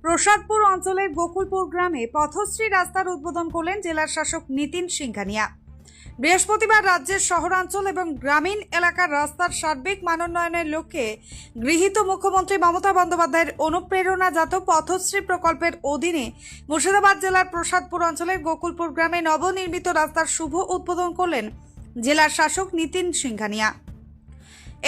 প্রসাদপুর অঞ্চলের গোকুলপুর গ্রামে পথশ্রী রাস্তার উদ্বোধন করলেন জেলার শাসক নীতিন সিংহানিয়া। বৃহস্পতিবার রাজ্যের শহরাঞ্চল এবং গ্রামীণ এলাকার রাস্তার সার্বিক মানোন্নয়নের লক্ষ্যে গৃহীত মুখ্যমন্ত্রী মমতা বন্দ্যোপাধ্যায়ের অনুপ্রেরণাজাত পথশ্রী প্রকল্পের অধীনে মুর্শিদাবাদ জেলার প্রসাদপুর অঞ্চলের গোকুলপুর গ্রামে নবনির্মিত রাস্তার শুভ উদ্বোধন করলেন জেলার শাসক নীতিন সিংহানিয়া।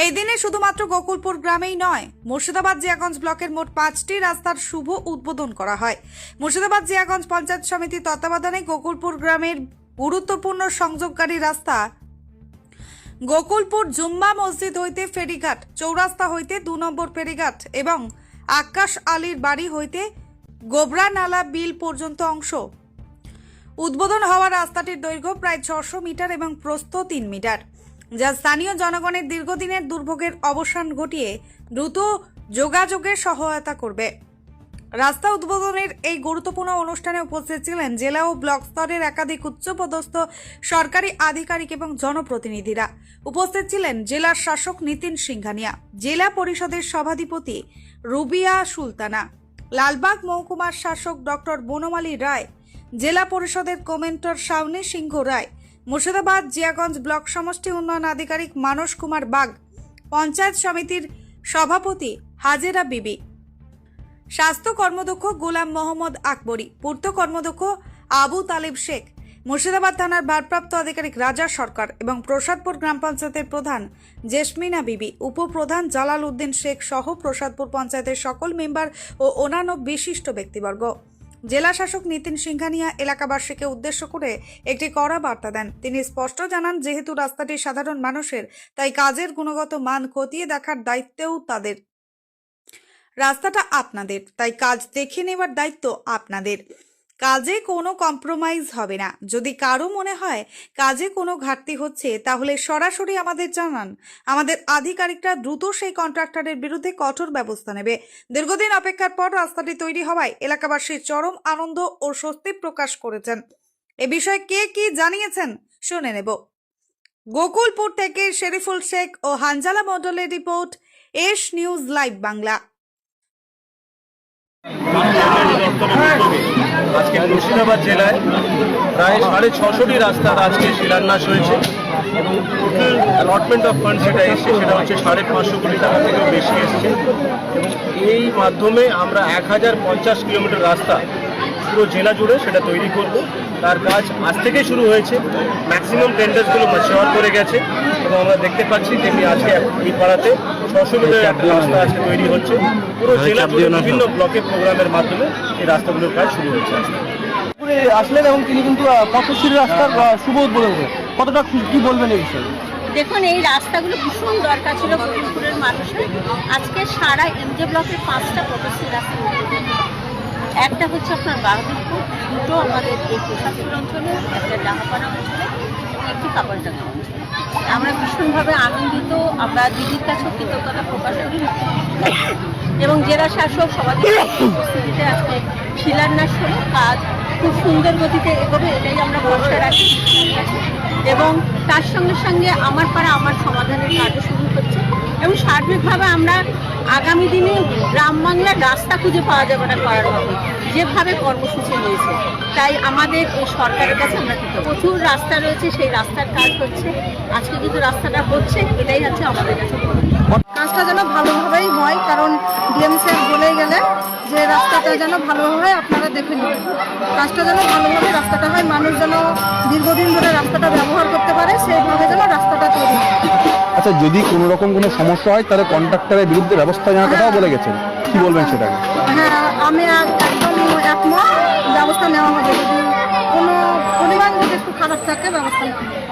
এই দিনে শুধুমাত্র গোকুলপুর গ্রামেই নয়, মুর্শিদাবাদ জিয়াগঞ্জ ব্লকের মোট 5টি রাস্তার শুভ উদ্বোধন করা হয়। মুর্শিদাবাদ জিয়াগঞ্জ পঞ্চায়েত সমিতির তত্ত্বাবধানে গোকুলপুর গ্রামের গুরুত্বপূর্ণ সংযোগকারী রাস্তা গোকুলপুর জুম্মা মসজিদ হইতে ফেরিঘাট চৌরাস্তা হইতে 2 নম্বর ফেরিঘাট এবং আকাশ আলীর বাড়ি হইতে গোবরানালা বিল পর্যন্ত অংশ। উদ্বোধন হওয়া রাস্তাটির দৈর্ঘ্য প্রায় 600 মিটার এবং প্রস্থ 3 মিটার, যা স্থানীয় জনগণের দীর্ঘদিনের দুর্ভোগের অবসান ঘটিয়ে দ্রুত যোগাযোগের সহায়তা করবে। রাস্তা উদ্বোধনের এই গুরুত্বপূর্ণ অনুষ্ঠানে উপস্থিত ছিলেন জেলা ও ব্লক স্তরের একাধিক উচ্চপদস্থ সরকারি আধিকারিক এবং জনপ্রতিনিধিরা। উপস্থিত ছিলেন জেলার শাসক নীতিন সিংহানিয়া, জেলা পরিষদের সভাধিপতি রুবিয়া সুলতানা, লালবাগ মহকুমার শাসক ডক্টর বনমালী রায়, জেলা পরিষদের কমেন্টর শাওনি সিংহ রায়, মুর্শিদাবাদ জিয়াগঞ্জ ব্লক সমষ্টি উন্নয়ন আধিকারিক মানস কুমার বাগ, পঞ্চায়েত সমিতির সভাপতি হাজেরা বিবি, স্বাস্থ্য কর্মদক্ষ গোলাম মোহাম্মদ আকবরী, পূর্ত কর্মদক্ষ আবু তালিব শেখ, মুর্শিদাবাদ থানার ভারপ্রাপ্ত আধিকারিক রাজা সরকার এবং প্রসাদপুর গ্রাম পঞ্চায়েতের প্রধান জেসমিনা বিবি, উপপ্রধান জালাল উদ্দিন শেখ সহ প্রসাদপুর পঞ্চায়েতের সকল মেম্বার ও অন্যান্য বিশিষ্ট ব্যক্তিবর্গ। জেলা শাসক নীতিন সিংহানিয়া এলাকাবাসীকে উদ্দেশ্য করে একটি কড়া বার্তা দেন। তিনি স্পষ্ট জানান, যেহেতু রাস্তাটি সাধারণ মানুষের, তাই কাজের গুণগত মান খতিয়ে দেখার দায়িত্বও তাদের। রাস্তাটা আপনাদের, তাই কাজ দেখে নেওয়ার দায়িত্ব আপনাদের। কাজে কোনো কম্প্রোমাইজ হবে না। যদি কারো মনে হয় কাজে কোনো ঘাটতি হচ্ছে, তাহলে সরাসরি আমাদের জানান। আমাদের আধিকারিকরা দ্রুত সেই কন্ট্রাক্টরের বিরুদ্ধে কঠোর ব্যবস্থা নেবে। দীর্ঘদিন অপেক্ষার পর রাস্তাটি তৈরি হওয়ায় এলাকাবাসী চরম আনন্দ ও স্বস্তি প্রকাশ করেছেন। এ বিষয়ে কে কি জানিয়েছেন শুনে নেব। গোকুলপুর থেকে শেরিফুল শেখ ও হানজালা মন্ডলের report, S news live Bangla. আজকে মুর্শিদাবাদ জেলায় প্রায় 650টি রাস্তার আজকে শিলান্যাস হয়েছে এবং টোটাল অ্যালটমেন্ট অফ ফান্ড যেটা এসছে সেটা হচ্ছে 550 কোটি টাকা থেকেও বেশি এসছে এবং এই মাধ্যমে আমরা 1050 কিলোমিটার রাস্তা পুরো জেলা জুড়ে সেটা তৈরি করব। তার কাজ আজ থেকে শুরু হয়েছে। ম্যাক্সিমাম টেন্ডার্সগুলো ম্যাচিওর করে গেছে এবং আমরা দেখতে পাচ্ছি যে আজকে এই পাড়াতে 600 মিটারের একটা রাস্তা আজকে তৈরি হচ্ছে। পুরো জেলা জুড়ে বিভিন্ন ব্লকে প্রোগ্রামের মাধ্যমে এই রাস্তাগুলোর কাজ শুরু হয়েছে। আসলেন এবং তিনি কিন্তু পথশ্রী রাস্তার শুভ উদ্বোধন করেন। কতটা কি বলবেন এই বিষয়ে? দেখুন, এই রাস্তাগুলো ভীষণ দরকার ছিল গোকুলপুরের মানুষের। আজকে সারা এমজে ব্লকের 5টা পথশ্রী রাস্তা উদ্বোধন। একটা হচ্ছে আপনার বাহাদুরপুর, দুটো আমাদের এই প্রসাদপুর অঞ্চলে, একটা ডাহাপাড়া অঞ্চলে, একটি কাপালডাঙ্গা অঞ্চলে। আমরা ভীষণভাবে আনন্দিত। আমরা দিদির কাছেও কৃতজ্ঞতা প্রকাশ করি এবং জেলা শাসক সভাধিপতির উপস্থিতিতে আজকে শিলান্যাস হলো। কাজ খুব সুন্দর গতিতে এগোবে, এটাই আমরা ভরসা রাখি এবং তার সঙ্গে সঙ্গে আমার পাড়া আমার সমাধানের কাজও শুরু হচ্ছে এবং সার্বিকভাবে আমরা আগামী দিনে গ্রাম বাংলার রাস্তা খুঁজে পাওয়া যাবে না করার হবে, যেভাবে কর্মসূচি রয়েছে। তাই আমাদের এই সরকারের কাছে আমরা কৃতজ্ঞ। প্রচুর রাস্তা রয়েছে, সেই রাস্তার কাজ হচ্ছে। আজকে কিন্তু রাস্তাটা হচ্ছে, এটাই হচ্ছে আমাদের কাছে। কাজটা যেন ভালোভাবেই হয়, কারণ ডিএম স্যার বলে গেলেন যে রাস্তাটা যেন ভালোভাবে হয়, আপনারা দেখে নিন। কাজটা যেন ভালোভাবে রাস্তাটা হয়, মানুষ যেন দীর্ঘদিন ধরে রাস্তাটা ব্যবহার করতে পারে, সেইভাবে যেন রাস্তাটা তৈরি হয়। আচ্ছা, যদি কোনো রকম কোনো সমস্যা হয় তাহলে কন্ট্রাক্টরের বিরুদ্ধে ব্যবস্থা নেওয়ার কথাও বলে গেছেন, কি বলবেন সেটাকে? হ্যাঁ, আমি একদম একমত, ব্যবস্থা নেওয়া হবে। যদি কোনো পরিমাণ যদি একটু খারাপ থাকে ব্যবস্থা নেওয়া হবে।